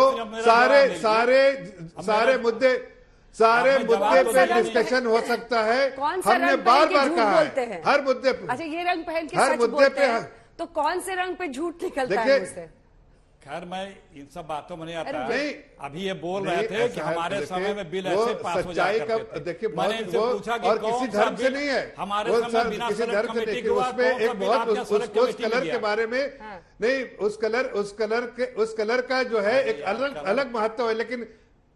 सारे मुद्दे पे डिस्कशन हो सकता है। हमने बार कहा है हर मुद्दे पे। अच्छा, ये रंग पहन के सच बोलते हैं तो कौन से रंग पे झूठ निकलता है मुझसे? खैर, मैं इन सब बातों में नहीं आता। अभी ये बोल रहे थे कि हमारे समय में बिल ऐसे पास हो जाया करते थे। देखिए, मैंने इनसे पूछा कि किसी धर्म से नहीं है, हमारे समय बिना सड़क कमेटी के उसमें एक बहुत उस कलर के बारे में नहीं, उस कलर का जो है एक अलग महत्व है, लेकिन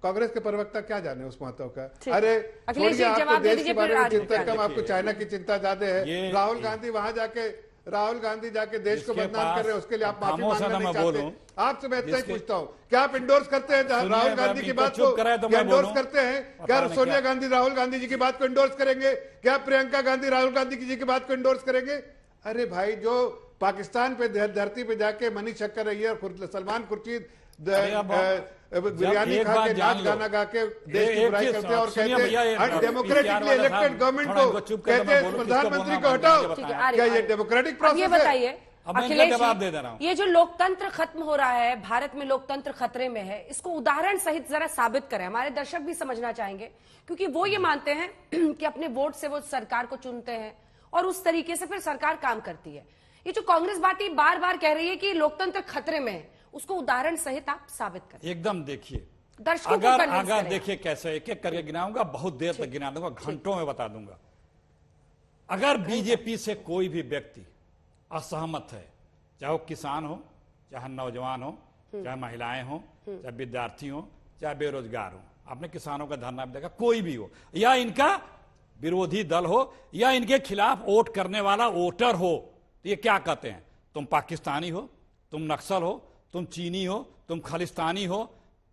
कांग्रेस के प्रवक्ता क्या जाने उस महत्व का? अरे छोड़िए, आपको देश के बारे में चिंता कम, आपको चाइना की चिंता ज्यादा है। राहुल गांधी वहां जाके राहुल गांधी जाके देश को जिसके बदनाम कर रहे हैं, पास उसके लिए आप माफी खामोश है मांगना तो नहीं मैं बोलूं। चाहते? आपसे मैं इतना ही जिसके- पूछता हूं, क्या आप इंडोर्स करते हैं सुनिए, राहुल गांधी की इनको बात चुप को? कराए तो क्या मैं इंडोर्स बोलूं। करते हैं? पता क्या नहीं सोनिया क्या। गांधी राहुल गांधी जी की बात को इंडोर्स करेंगे? क्या प्रियंका गांधी राहुल गांधी जी की बात को इंडोर्स करेंगे? अरे भाई, जो पाकिस्तान पे धरती पे जाके मनीष शक्कर अय्यर और सलमान खुर्शीद बिरयानी खा के नाच गाना गा के देश की बुराई करते हैं और कहते हैं डेमोक्रेटिकली इलेक्टेड गवर्नमेंट को कहते हैं प्रधानमंत्री को हटाओ। ठीक है, क्या ये डेमोक्रेटिक अब ये प्रोसेस है? बताइए अब मैं अखिलेश जवाब जी, दे दे रहा हूं। ये जो लोकतंत्र खत्म हो रहा है, भारत में लोकतंत्र खतरे में है, इसको उदाहरण सहित जरा साबित करें। हमारे दर्शक भी समझना चाहेंगे, क्योंकि वो ये मानते हैं कि अपने वोट से वो सरकार को चुनते हैं और उस तरीके से फिर सरकार काम करती है। ये जो कांग्रेस पार्टी बार बार कह रही है कि लोकतंत्र खतरे में है, उसको उदाहरण सहित आप साबित करें। एकदम देखिए, दर्शकों को अगर convince करें। देखिए कैसे एक एक करके गिनाऊंगा, बहुत देर तक गिना दूंगा, घंटों में बता दूंगा। अगर बीजेपी से कोई भी व्यक्ति असहमत है, चाहे वो किसान हो, चाहे नौजवान हो, चाहे महिलाएं हो, चाहे विद्यार्थी हो, चाहे बेरोजगार हो, आपने किसानों का धरना भी देखा, कोई भी हो, या इनका विरोधी दल हो, या इनके खिलाफ वोट करने वाला वोटर हो, तो ये क्या कहते हैं? तुम पाकिस्तानी हो, तुम नक्सल हो, तुम चीनी हो, तुम खालिस्तानी हो,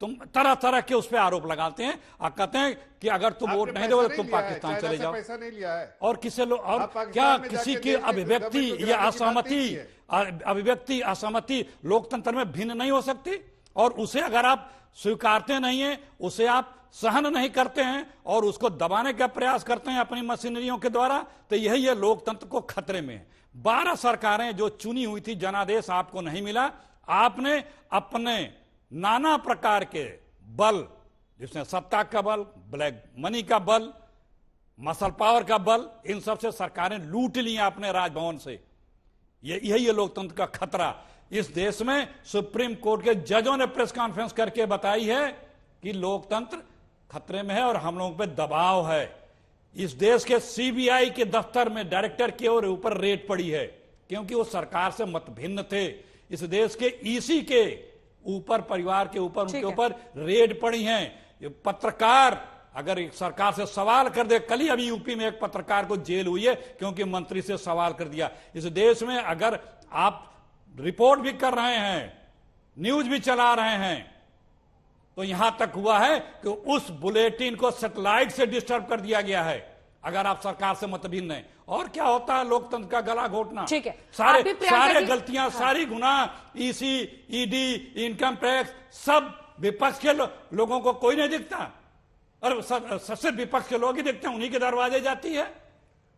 तुम तरह तरह के उस पर आरोप लगाते हैं और कहते हैं कि अगर तुम वोट नहीं दोगे तो तुम पाकिस्तान चले जाओ। पैसा नहीं लिया है और किसी लोग, और क्या किसी की अभिव्यक्ति या अभिव्यक्ति असहमति लोकतंत्र में भिन्न नहीं हो सकती? और उसे अगर आप स्वीकारते नहीं है, उसे आप सहन नहीं करते हैं और उसको दबाने का प्रयास करते हैं अपनी मशीनरियों के द्वारा, तो यही है लोकतंत्र को खतरे में है। 12 सरकारें जो चुनी हुई थी, जनादेश आपको नहीं मिला। आपने अपने नाना प्रकार के बल, जिसमें सत्ता का बल, ब्लैक मनी का बल, मसल पावर का बल, इन सब से सरकारें लूट ली अपने राजभवन से। यही है लोकतंत्र का खतरा। इस देश में सुप्रीम कोर्ट के जजों ने प्रेस कॉन्फ्रेंस करके बताई है कि लोकतंत्र खतरे में है और हम लोगों पे दबाव है। इस देश के सीबीआई के दफ्तर में डायरेक्टर के और ऊपर रेड पड़ी है, क्योंकि वो सरकार से मतभिन्न थे। इस देश के ईसी के ऊपर, परिवार के ऊपर, उनके ऊपर रेड पड़ी है। ये पत्रकार अगर एक सरकार से सवाल कर दे, कल ही अभी यूपी में एक पत्रकार को जेल हुई है क्योंकि मंत्री से सवाल कर दिया। इस देश में अगर आप रिपोर्ट भी कर रहे हैं, न्यूज भी चला रहे हैं, तो यहां तक हुआ है कि उस बुलेटिन को सैटेलाइट से डिस्टर्ब कर दिया गया है, अगर आप सरकार से मतभिन्न हैं। और क्या होता है लोकतंत्र का गला घोटना। ठीक है, सारे गलतियां, सारी गुनाह, ईसी, ईडी, इनकम टैक्स, सब विपक्ष के लोगों को कोई नहीं दिखता, और सबसे विपक्ष के लोग ही दिखते हैं, उन्हीं के दरवाजे जाती है।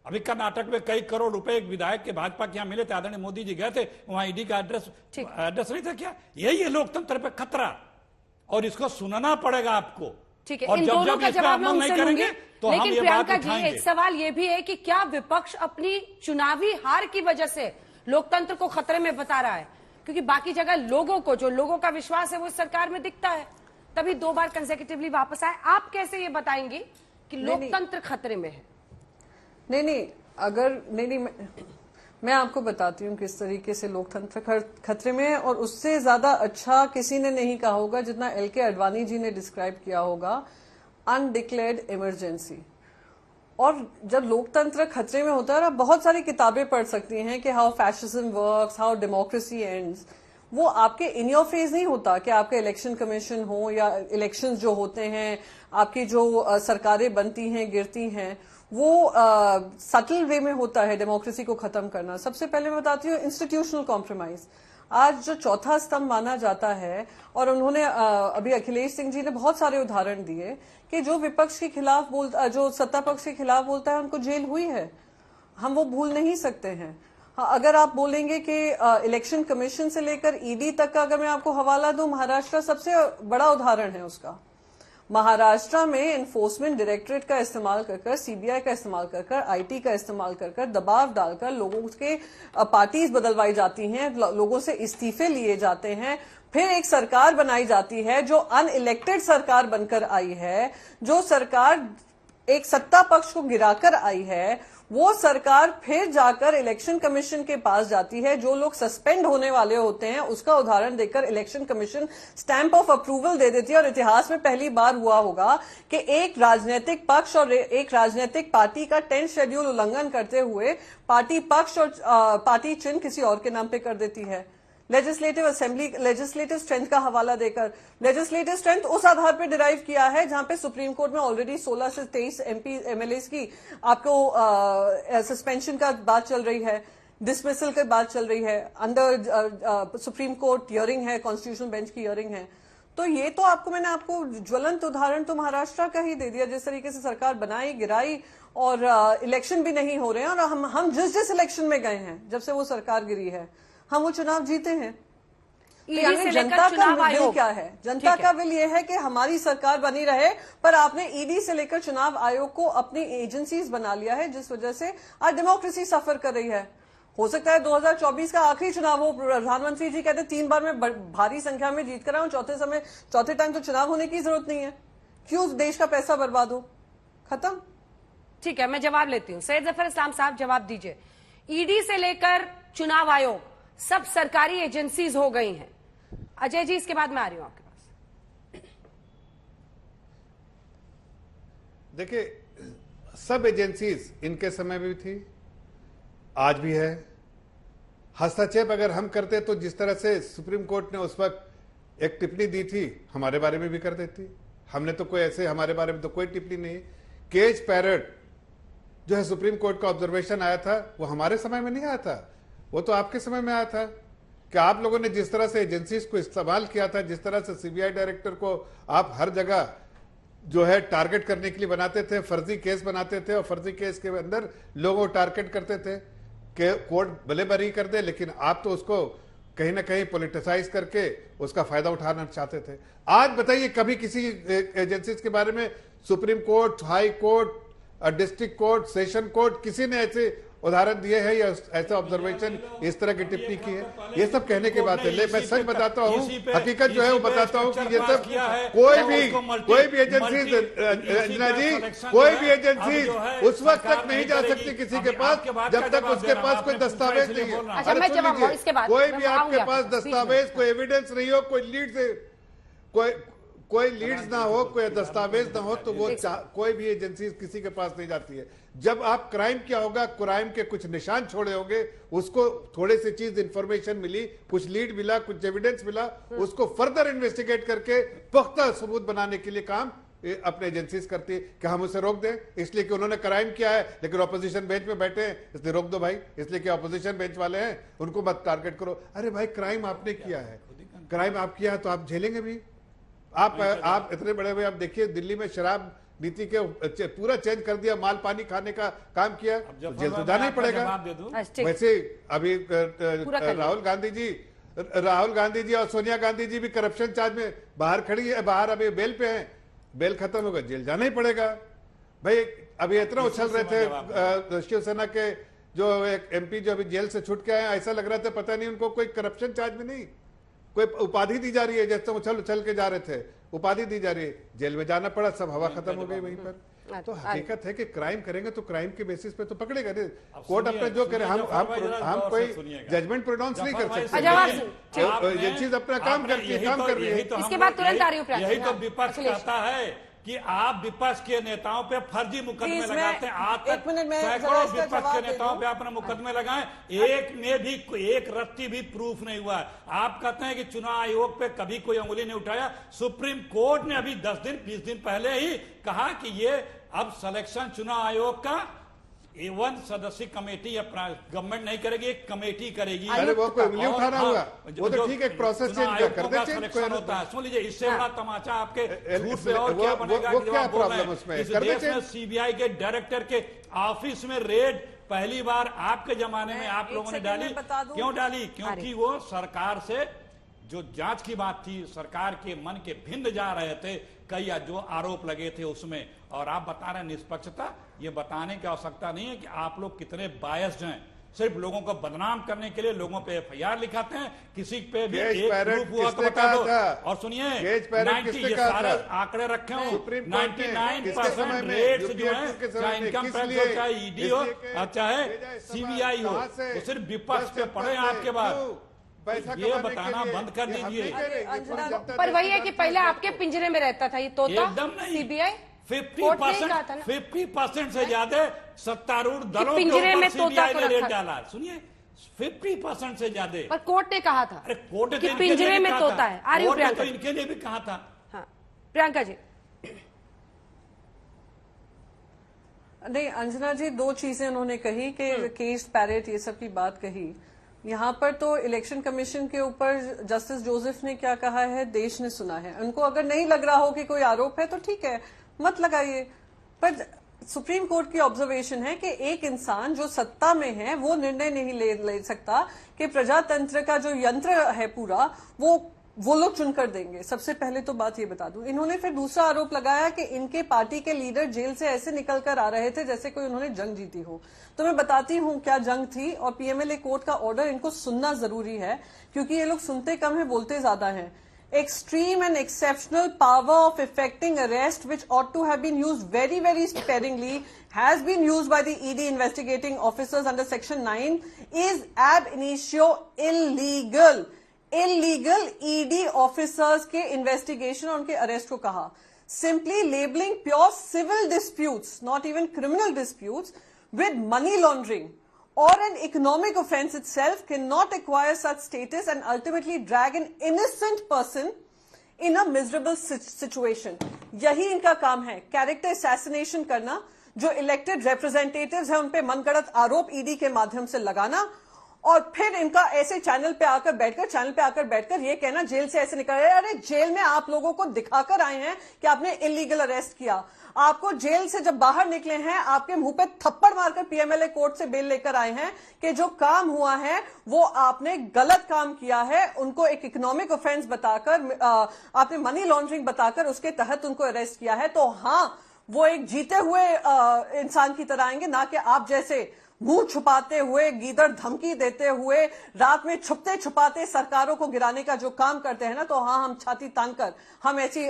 अभी कर्नाटक में कई करोड़ रुपए एक विधायक के भाजपा के यहां मिले थे, आदरणीय मोदी जी गए थे, वहां ईडी का एड्रेस नहीं था क्या? यही है लोकतंत्र पे खतरा, और इसको सुनना पड़ेगा आपको। ठीक है, और इन जब दोनों जब का इसका जवाब मैं अमल नहीं उनसे करेंगे लूंगी, तो हम लेकिन ये प्रियंका बात जी, उठाएंगे। एक सवाल ये भी है कि क्या विपक्ष अपनी चुनावी हार की वजह से लोकतंत्र को खतरे में बता रहा है? क्योंकि बाकी जगह लोगों को, जो लोगों का विश्वास है वो इस सरकार में दिखता है, तभी 2 बार कंसेक्यूटिवली वापस आए। आप कैसे ये बताएंगे कि लोकतंत्र खतरे में है? नहीं, मैं आपको बताती हूँ किस तरीके से लोकतंत्र खतरे में है, और उससे ज्यादा अच्छा किसी ने नहीं कहा होगा जितना LK आडवाणी जी ने डिस्क्राइब किया होगा, अनडिक्लेयर्ड इमरजेंसी। और जब लोकतंत्र खतरे में होता है, आप बहुत सारी किताबें पढ़ सकती हैं कि how fascism works, how democracy ends. वो आपके इन योर फेस नहीं होता कि आपका इलेक्शन कमीशन हो या इलेक्शंस जो होते हैं, आपकी जो सरकारें बनती हैं, गिरती हैं, वो सटल वे में होता है डेमोक्रेसी को खत्म करना। सबसे पहले मैं बताती हूँ इंस्टीट्यूशनल कॉम्प्रोमाइज। आज जो चौथा स्तंभ माना जाता है, और उन्होंने अभी अखिलेश सिंह जी ने बहुत सारे उदाहरण दिए कि जो विपक्ष के खिलाफ जो सत्ता पक्ष के खिलाफ बोलता है उनको जेल हुई है, हम वो भूल नहीं सकते हैं। हाँ, अगर आप बोलेंगे कि इलेक्शन कमीशन से लेकर ईडी तक का अगर मैं आपको हवाला दूं, महाराष्ट्र सबसे बड़ा उदाहरण है उसका। महाराष्ट्र में एनफोर्समेंट डायरेक्टरेट का इस्तेमाल कर, सीबीआई का इस्तेमाल कर, आईटी का इस्तेमाल कर, दबाव डालकर लोगों के पार्टीज बदलवाई जाती हैं, लोगों से इस्तीफे लिए जाते हैं, फिर एक सरकार बनाई जाती है जो अनइलेक्टेड सरकार बनकर आई है, जो सरकार एक सत्ता पक्ष को गिराकर आई है। वो सरकार फिर जाकर इलेक्शन कमीशन के पास जाती है, जो लोग सस्पेंड होने वाले होते हैं उसका उदाहरण देकर election commission stamp of approval दे देती है। और इतिहास में पहली बार हुआ होगा कि एक राजनीतिक पक्ष और एक राजनीतिक पार्टी का 10th शेड्यूल उल्लंघन करते हुए पार्टी पक्ष और पार्टी चिन्ह किसी और के नाम पे कर देती है। लेजिस्लेटिव असेंबली लेजिस्लेटिव स्ट्रेंथ का हवाला देकर, लेजिस्लेटिव स्ट्रेंथ उस आधार पर डिराइव किया है जहां पे सुप्रीम कोर्ट में ऑलरेडी 16 से 23 एमपी एमएलए की आपको सस्पेंशन का बात चल रही है, डिसमिसल की बात चल रही है, अंडर सुप्रीम कोर्ट हियरिंग है, कॉन्स्टिट्यूशनल बेंच की हियरिंग है। तो ये तो आपको मैंने आपको ज्वलंत उदाहरण तो महाराष्ट्र का ही दे दिया, जिस तरीके से सरकार बनाई गिराई और इलेक्शन भी नहीं हो रहे हैं। और हम जिस इलेक्शन में गए हैं जब से वो सरकार गिरी है, हम वो चुनाव जीते हैं। ईडी जनता का विल क्या है? जनता का विल ये है कि हमारी सरकार बनी रहे, पर आपने ईडी से लेकर चुनाव आयोग को अपनी एजेंसीज बना लिया है, जिस वजह से आज डेमोक्रेसी सफर कर रही है। हो सकता है 2024 का आखिरी चुनाव हो, प्रधानमंत्री जी कहते 3 बार में भारी संख्या में जीत कर आऊं, चौथे टाइम तो चुनाव होने की जरूरत नहीं है, क्यों देश का पैसा बर्बाद हो, खत्म। ठीक है, मैं जवाब लेती हूँ। सैयद जफर इस्लाम साहब जवाब दीजिए। ईडी से लेकर चुनाव आयोग सब सरकारी एजेंसीज हो गई हैं। अजय जी, इसके बाद मैं आ रही हूं आपके पास। देखिए, सब एजेंसीज इनके समय में भी थी, आज भी है। हस्तक्षेप अगर हम करते तो जिस तरह से सुप्रीम कोर्ट ने उस वक्त एक टिप्पणी दी थी, हमारे बारे में भी कर देती। हमने तो कोई ऐसे, हमारे बारे में तो कोई टिप्पणी नहीं। केज पैरेट जो है सुप्रीम कोर्ट का ऑब्जर्वेशन आया था, वो हमारे समय में नहीं आया था, वो तो आपके समय में आया था कि आप लोगों ने जिस तरह से एजेंसीज को इस्तेमाल किया था, जिस तरह से सीबीआई डायरेक्टर को आप हर जगह जो है टारगेट करने के लिए बनाते थे, फर्जी केस बनाते थे और फर्जी केस के अंदर लोगों को टारगेट करते थे कि कोर्ट भले बरी कर दे, लेकिन आप तो उसको कहीं ना कहीं पॉलिटिसाइज करके उसका फायदा उठाना चाहते थे। आज बताइए, कभी किसी एजेंसीज के बारे में supreme court, high court, district court, session court, किसी ने ऐसे उदाहरण दिए हैं या ऐसा ऑब्जर्वेशन इस तरह की टिप्पणी की है? ये सब कहने के बाद मैं सच बताता हूँ, हकीकत जो है वो बताता हूँ कि ये सब कोई भी एजेंसी, अंजना जी, कोई भी एजेंसी उस वक्त तक नहीं जा सकती किसी के पास जब तक उसके पास कोई दस्तावेज नहीं है। अरे सुन लीजिए, कोई भी आपके पास दस्तावेज, कोई एविडेंस नहीं हो, कोई लीड से कोई लीड्स ना हो, कोई दस्तावेज ना हो, तो वो कोई भी एजेंसी किसी के पास नहीं जाती है। जब आप क्राइम किया होगा, क्राइम के कुछ निशान छोड़े होंगे, उसको थोड़े सी चीज इंफॉर्मेशन मिली, कुछ लीड मिला, कुछ एविडेंस मिला, उसको फर्दर इन्वेस्टिगेट करके पुख्ता सबूत बनाने के लिए काम अपने एजेंसीज करती है। कि हम उसे रोक दें इसलिए कि उन्होंने क्राइम किया है, लेकिन ऑपोजिशन बेंच में बैठे हैं इसलिए रोक दो भाई, इसलिए कि ऑपोजिशन बेंच वाले हैं उनको मत टारगेट करो। अरे भाई, क्राइम आपने किया है, क्राइम आप किया है तो आप झेलेंगे भी। आप इतने बड़े हुए, आप देखिए दिल्ली में शराब नीति के पूरा चेंज कर दिया, माल पानी खाने का काम किया, जेल तो जाना ही पड़ेगा। वैसे अभी राहुल गांधी जी और सोनिया गांधी जी भी करप्शन चार्ज में बाहर खड़ी है, बाहर अभी बेल पे हैं, बेल खत्म होगा, जेल जाना ही पड़ेगा भाई। अभी इतना उछल रहे थे शिवसेना के जो एक एमपी जो अभी जेल से छूट के आए, ऐसा लग रहा था पता नहीं उनको कोई करप्शन चार्ज में नहीं, कोई उपाधि दी जा रही है, जैसे उछल के जा रहे थे उपाधि दी जा रही है, जेल में जाना पड़ा, सब हवा खत्म हो गई वहीं पर। तो हकीकत है कि क्राइम करेंगे तो क्राइम के बेसिस पे तो पकड़ेगा नहीं, कोर्ट अपना जो करे, हम कोई जजमेंट प्रोनाउंस नहीं कर सकते, एजेंसीज अपना काम करती है, काम कर रही है। इसके बाद तुरंत आ रही हूं। यही तो विपक्ष कहता है कि आप विपक्ष के नेताओं पे फर्जी मुकदमे लगाते हैं। आज तक सैकड़ों विपक्ष के नेताओं पे अपने मुकदमे लगाए, एक में भी एक रत्ती भी प्रूफ नहीं हुआ। आप कहते हैं कि चुनाव आयोग पे कभी कोई अंगुली नहीं उठाया। सुप्रीम कोर्ट ने अभी 10 दिन 20 दिन पहले ही कहा कि ये अब सिलेक्शन चुनाव आयोग का A1 सदस्य कमेटी अपना गवर्नमेंट नहीं करेगी, एक कमेटी करेगी। अरे वो कोई उंगली उठाना होगा, वो तो ठीक है, प्रोसेस चेंज कर देते सिलेक्शन होता है। सुन लीजिए, इससे बड़ा तमाचा आपके झूठ पे और वो क्या बनेगा? वो क्या प्रॉब्लम उसमें? इस देश में सीबीआई के डायरेक्टर के ऑफिस में रेड पहली बार आपके जमाने में आप लोगों ने डाली। क्यों डाली? क्योंकि वो सरकार से जो जांच की बात थी, सरकार के मन के भिन्न जा रहे थे कई जो आरोप लगे थे उसमें, और आप बता रहे हैं निष्पक्षता। ये बताने की आवश्यकता नहीं है कि आप लोग कितने बायस्ड हैं। सिर्फ लोगों को बदनाम करने के लिए लोगों पे FIR लिखाते हैं, किसी पे भी गेज एक पैरेट प्रूफ हुआ तो किसने बता कहा दो। था? और सुनिए, गेज पैरेट 90 किसने ये कहा सारे था? आंकड़े रखे हूं, सुप्रीम कोर्ट ने 99% रेट्स जो है, चाहे इनकम टैक्स हो, चाहे ED हो और चाहे CBI हो, तो सिर्फ विपक्ष पे पड़े आपके बाद। ये बताना बंद कर दीजिए। पर वही है कि पहले आपके पिंजरे में रहता था ये तोता, एकदम नहीं। CBI 50% से ज्यादा सत्तारूढ़ दलों के पिंजरे में ऊपर तोता CBI को ने रेट रखा। डाला। सुनिए, 50% से ज्यादा। पर कोर्ट ने कहा था अरे कोर्ट ने कि तो इनके पिंजरे लिए भी में कहा तोता था। है। आ रही हूं कोर्ट ने तो प्रियंका जी। इनके लिए भी कहा था। हाँ, प्रियंका जी। नहीं, अंजना जी, दो चीजें उन्होंने कही कि केस पैरेट ये सब की बात कही। यहाँ पर तो इलेक्शन कमीशन के ऊपर जस्टिस जोसेफ ने क्या कहा है देश ने सुना है। उनको अगर नहीं लग रहा हो कि कोई आरोप है तो ठीक है, मत लगाइए। पर सुप्रीम कोर्ट की ऑब्जर्वेशन है कि एक इंसान जो सत्ता में है वो निर्णय नहीं ले सकता कि प्रजातंत्र का जो यंत्र है पूरा वो लोग चुनकर देंगे। सबसे पहले तो बात ये बता दूं। इन्होंने फिर दूसरा आरोप लगाया कि इनके पार्टी के लीडर जेल से ऐसे निकल कर आ रहे थे जैसे कोई उन्होंने जंग जीती हो। तो मैं बताती हूं क्या जंग थी, और PMLA कोर्ट का ऑर्डर इनको सुनना जरूरी है क्योंकि ये लोग सुनते कम है, बोलते ज्यादा हैं। Extreme and exceptional power of effecting arrest, which ought to have been used very, very sparingly, has been used by the ED investigating officers under Section 9, is ab initio illegal. Illegal ED officers के investigation और उनके arrest को कहा. Simply labeling pure civil disputes, not even criminal disputes, with money laundering or an economic offense itself cannot acquire such status and ultimately drag an innocent person in a miserable situation. यही इनका काम है, character assassination करना, जो elected representatives हैं उन पे मनगढ़ंत आरोप ईडी के माध्यम से लगाना, और फिर इनका ऐसे चैनल पे आकर बैठकर ये कहना जेल से ऐसे निकल रहे। अरे जेल में आप लोगों को दिखाकर आए हैं कि आपने इलीगल अरेस्ट किया। आपको जेल से जब बाहर निकले हैं आपके मुंह पे थप्पड़ मारकर PMLA कोर्ट से बेल लेकर आए हैं कि जो काम हुआ है वो आपने गलत काम किया है। उनको एक इकोनॉमिक ऑफेंस बताकर आपने मनी लॉन्ड्रिंग बताकर उसके तहत उनको अरेस्ट किया है। तो हाँ, वो एक जीते हुए इंसान की तरह आएंगे, ना कि आप जैसे मुंह छुपाते हुए, गीदड़ धमकी देते हुए, रात में छुपते छुपाते सरकारों को गिराने का जो काम करते हैं ना। तो हाँ, हम छाती तान कर, हम ऐसी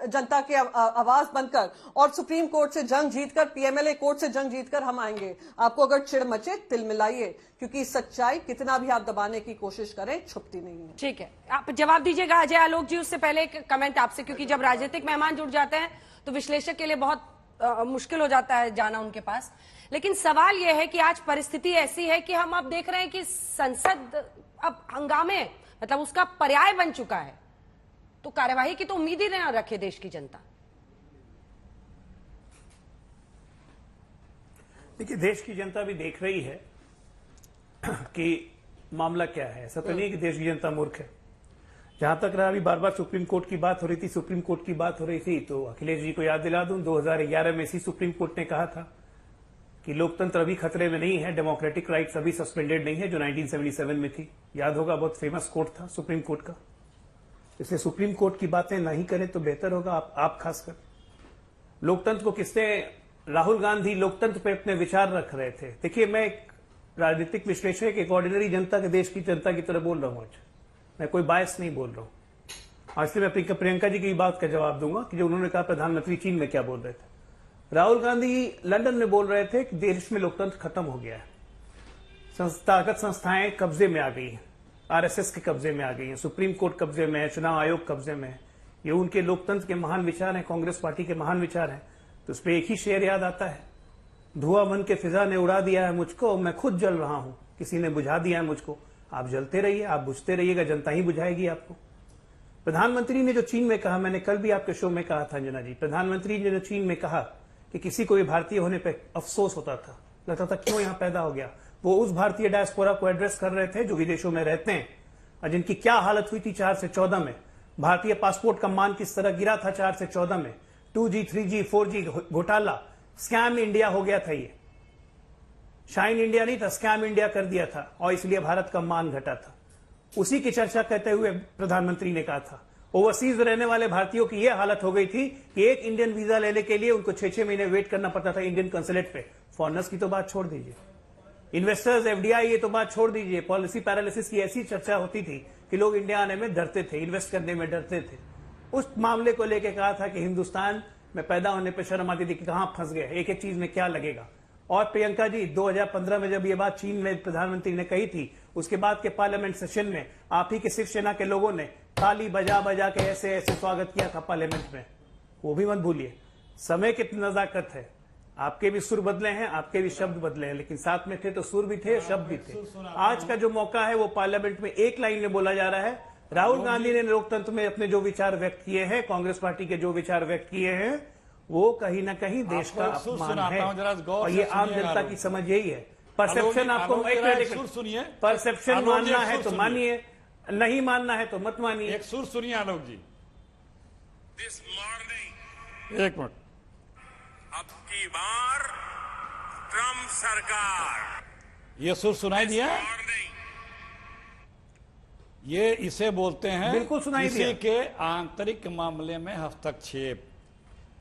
जनता के आवाज बनकर और सुप्रीम कोर्ट से जंग जीतकर, PMLA कोर्ट से जंग जीतकर हम आएंगे। आपको अगर चिढ़ मचे तिल मिलाइए, क्योंकि सच्चाई कितना भी आप दबाने की कोशिश करें छुपती नहीं है। ठीक है, आप जवाब दीजिएगा अजय आलोक जी। उससे पहले एक कमेंट आपसे, क्योंकि जब राजनीतिक मेहमान जुड़ जाते हैं तो विश्लेषक के लिए बहुत मुश्किल हो जाता है जाना उनके पास। लेकिन सवाल यह है कि आज परिस्थिति ऐसी है कि हम अब देख रहे हैं कि संसद अब हंगामे मतलब उसका पर्याय बन चुका है, तो कार्यवाही की तो उम्मीद ही न रखे देश की जनता। देखिए, देश की जनता भी देख रही है कि मामला क्या है। ऐसा तो नहीं कि देश की जनता मूर्ख है। जहां तक रहा, अभी बार बार सुप्रीम कोर्ट की बात हो रही थी, सुप्रीम कोर्ट की बात हो रही थी, तो अखिलेश जी को याद दिला दूं, 2011 में इसी सुप्रीम कोर्ट ने कहा था कि लोकतंत्र अभी खतरे में नहीं है, डेमोक्रेटिक राइट्स अभी सस्पेंडेड नहीं है, जो 1977 में थी। याद होगा, बहुत फेमस कोर्ट था सुप्रीम कोर्ट का। इसलिए सुप्रीम कोर्ट की बातें नहीं करें तो बेहतर होगा, आप खासकर। लोकतंत्र को किसने, राहुल गांधी लोकतंत्र पे अपने विचार रख रहे थे। देखिए, मैं एक राजनीतिक विश्लेषक, एक ऑर्डिनरी जनता के, देश की जनता की तरह बोल रहा हूं आज। मैं कोई बायस नहीं बोल रहा हूं। इसलिए मैं प्रियंका जी की बात का जवाब दूंगा कि जो उन्होंने कहा प्रधानमंत्री चीन में क्या बोल रहे थे। राहुल गांधी लंदन में बोल रहे थे कि देश में लोकतंत्र खत्म हो गया है, संस्थागत संस्थाएं कब्जे में आ गई हैं, RSS के कब्जे में आ गई हैं, सुप्रीम कोर्ट कब्जे में है, चुनाव आयोग कब्जे में है। ये उनके लोकतंत्र के महान विचार हैं, कांग्रेस पार्टी के महान विचार हैं। तो उस पर एक ही शेर याद आता है, धुआं बन के फिजा ने उड़ा दिया है मुझको, मैं खुद जल रहा हूं, किसी ने बुझा दिया है मुझको। आप जलते रहिए, आप बुझते रहिएगा, जनता ही बुझाएगी आपको। प्रधानमंत्री ने जो चीन में कहा, मैंने कल भी आपके शो में कहा था अंजना जी, प्रधानमंत्री ने जो चीन में कहा कि किसी को भी भारतीय होने पे अफसोस होता था, लगता था क्यों यहां पैदा हो गया। वो उस भारतीय डायस्पोरा को एड्रेस कर रहे थे जो विदेशों में रहते हैं और जिनकी क्या हालत हुई थी 4 से 14 में। भारतीय पासपोर्ट का मान किस तरह गिरा था 4 से 14 में। 2G 3G 4G घोटाला, स्कैम इंडिया हो गया था। ये शाइन इंडिया नहीं था, स्कैम इंडिया कर दिया था और इसलिए भारत का मान घटा था। उसी की चर्चा करते हुए प्रधानमंत्री ने कहा था ओवरसीज रहने वाले भारतीयों की यह हालत हो गई थी कि एक इंडियन वीजा लेने के लिए उनको 6-6 महीने वेट करना पड़ता था इंडियन कंसुलेट पे। फॉरेनर्स की तो बात छोड़ दीजिए, इन्वेस्टर्स, एफडीआई, ये तो बात छोड़ दीजिए, पॉलिसी पैरालिसिस की ऐसी चर्चा होती थी कि लोग इंडिया आने में डरते थे, इन्वेस्ट करने में डरते थे। उस मामले को लेकर कहा था कि हिंदुस्तान में पैदा होने पर शर्म आती थी कि कहां फंस गए, एक एक चीज में क्या लगेगा। और प्रियंका जी, 2015 में जब ये बात चीन में प्रधानमंत्री ने कही थी, उसके बाद के पार्लियामेंट सेशन में आप ही के शिवसेना के लोगों ने ताली बजा बजा के ऐसे ऐसे स्वागत किया था पार्लियामेंट में, वो भी मत भूलिए। समय की नजाकत है, आपके भी सुर बदले हैं, आपके भी शब्द बदले हैं, लेकिन साथ में थे तो सुर भी थे, शब्द भी थे। आज का जो मौका है वो पार्लियामेंट में एक लाइन में बोला जा रहा है। राहुल गांधी ने लोकतंत्र में अपने जो विचार व्यक्त किए हैं, कांग्रेस पार्टी के जो विचार व्यक्त किए हैं, वो कहीं ना कहीं देश का अपमान है, और ये आम जनता की समझ यही है। परसेप्शन आपको सुनिए, परसेप्शन मानना है तो मानिए, नहीं मानना है तो मत मानिए। एक सुर सुनिए आलोक जी, एक मिनट। अब की बार ट्रम्प सरकार, ये सुर सुनाई दिया, ये इसे बोलते हैं बिल्कुल सुनाई दिया, किसी के आंतरिक मामले में हस्तक्षेप,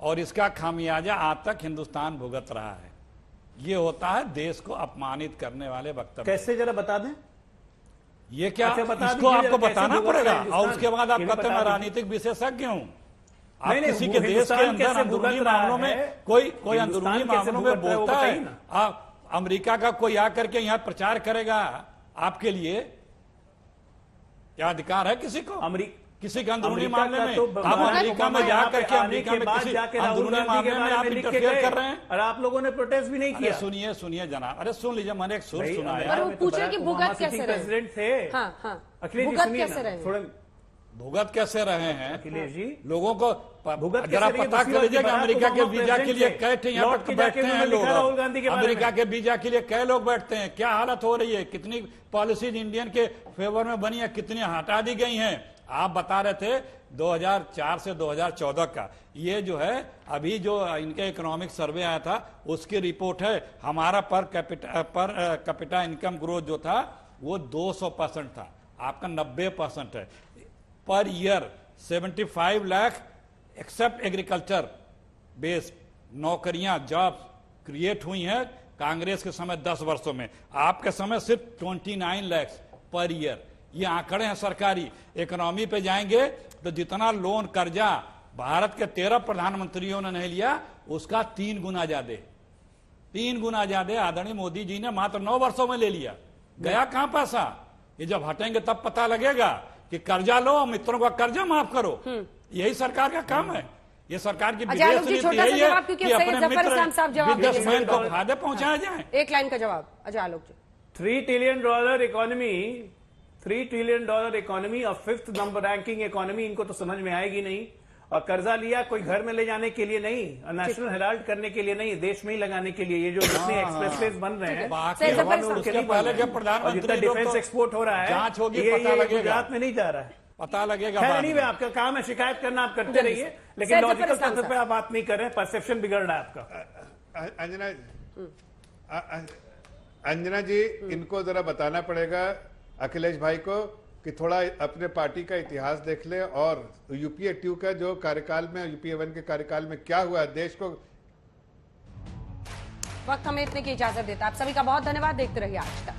और इसका खामियाजा आज तक हिंदुस्तान भुगत रहा है। ये होता है देश को अपमानित करने वाले वक्तव्य। कैसे, जरा बता दें ये क्या? अच्छा, बता इसको दीजिए आपको जरा, बताना कैसे पड़ेगा, भुगत रहा है और उसके बाद आप हिंदुस्तान? कहते हैं मैं राजनीतिक विशेषज्ञ हूं। आप नहीं, किसी के देश के अंदर अंदरूनी मामलों में कोई अंदरूनी मामलों में बोलता है, अमेरिका का कोई आकर के यहाँ प्रचार करेगा आपके लिए, क्या अधिकार है किसी को? किसी के अंदरूनी मामले में आप अमेरिका में जाकर के अमेरिका में किसी अंदरूनी मामले में आप इंटरफेयर कर रहे हैं, और आप लोगों ने प्रोटेस्ट भी नहीं किया। सुनिए सुनिए जनाब, अरे सुन लीजिए, मैंने एक सुर सुनाया। और वो पूछे कि भुगत कैसे रहे, प्रेसिडेंट थे। हाँ हाँ, अखिलेश जी भुगत सुनिए कैसे रहे, थोड़ा भुगत कैसे रहे हैं अखिलेश जी, लोगों को भुगत जरा पता कर लीजिएगा। अमेरिका के वीजा के लिए कई थे यहाँ पर बैठते हैं लोग, राहुल गांधी के अमेरिका के वीजा के लिए कई लोग बैठते हैं। क्या हालत हो रही है, कितनी पॉलिसीज इंडियन के फेवर में बनी है, कितनी हटा दी गई हैं। आप बता रहे थे 2004 से 2014 का, ये जो है अभी जो इनके इकोनॉमिक सर्वे आया था उसकी रिपोर्ट है। हमारा पर कैपिटा इनकम ग्रोथ जो था वो 200% था, आपका 90% है। Per year 75 lakh except agriculture based नौकरियां, जॉब क्रिएट हुई हैं कांग्रेस के समय 10 वर्षों में। आपके समय सिर्फ 29 लाख पर ईयर। ये आंकड़े हैं सरकारी। इकोनॉमी पे जाएंगे तो जितना लोन कर्जा भारत के 13 प्रधानमंत्रियों ने नहीं लिया, उसका 3 गुना ज्यादा, 3 गुना ज्यादा आदरणीय मोदी जी ने मात्र 9 वर्षों में ले लिया। गया कहां पैसा? ये जब हटेंगे तब पता लगेगा कि कर्जा लो और मित्रों का कर्जा माफ करो। यही सरकार का काम है। ये सरकार की विदेश नीति यही है कि अपने मित्र बिजनेसमैन को फायदे पहुंचाया जाए। एक लाइन का जवाब अजय आलोक जी। $3 ट्रिलियन इकोनॉमी, $3 ट्रिलियन इकोनॉमी और 5th नंबर रैंकिंग इकोनॉमी, इनको तो समझ में आएगी नहीं। और कर्जा लिया कोई घर में ले जाने के लिए नहीं, नेशनल हेराल्ड करने के लिए नहीं, देश में ही लगाने के लिए। ये जो जितने एक्सप्रेसवेज बन रहे हैं जितना डिफेंस एक्सपोर्ट हो रहा है, जांच होगी, ये पता लगेगा। गुजरात में नहीं जा रहा है, पता लगेगा। नहीं, आपका काम है शिकायत करना, आप करते रहिए, लेकिन लॉजिकल तौर पे आप बात नहीं कर रहे हैं, परसेप्शन बिगड़ रहा है आपका। अंजना जी, इनको जरा बताना पड़ेगा अखिलेश भाई को कि थोड़ा अपने पार्टी का इतिहास देख ले, और यूपीए 2 का जो कार्यकाल में, यूपीए 1 के कार्यकाल में क्या हुआ देश को। वक्त हमें इतने की इजाजत देता है। आप सभी का बहुत धन्यवाद। देखते रहिए आज तक।